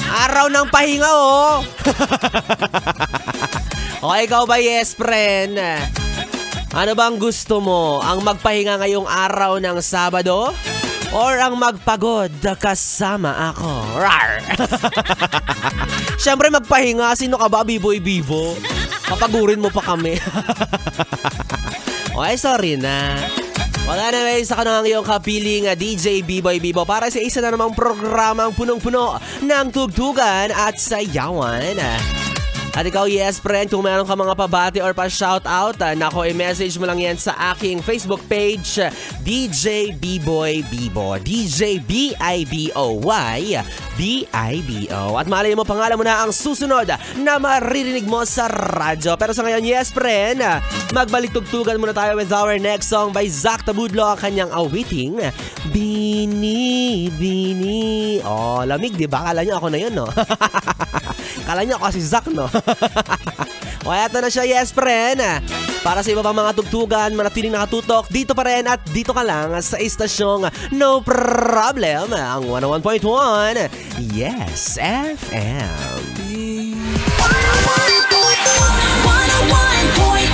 Araw ng pahinga, oh. O ikaw ba, yes, friend? Ano bang gusto mo? Ang magpahinga ngayong araw ng Sabado? Or ang magpagod kasama ako? Rar! Siyempre magpahinga. Sino ka ba, Biboy Bibo? Papagurin mo pa kami. Okay, sorry na. Well, anyway, sa kanang iyong kapiling DJ Biboy Bibo para sa isa na namang programang punong-puno ng tugtugan at sayawan. At ikaw, yes, friend, kung meron ka mga pabati or pa-shoutout, nako, i-message mo lang yan sa aking Facebook page, DJ Biboy Bibo. DJ B-I-B-O-Y B-I-B-O. At malay mo, pangalan mo na ang susunod na maririnig mo sa radyo. Pero sa ngayon, yes, friend, magbalik tugtugan muna tayo with our next song by Zach Tabudlo, ang kanyang awiting, Bini, Bini. Oh, lamig, di ba? Kala nyo ako na yun, no? Kala nyo ako si Zach, no? O, eto na siya, yes, friend. Para sa iba pang mga tugtugan, manatiling nakatutok, dito pa rin at dito ka lang sa istasyong No Problem, ang 101.1 Yes FM. 101.1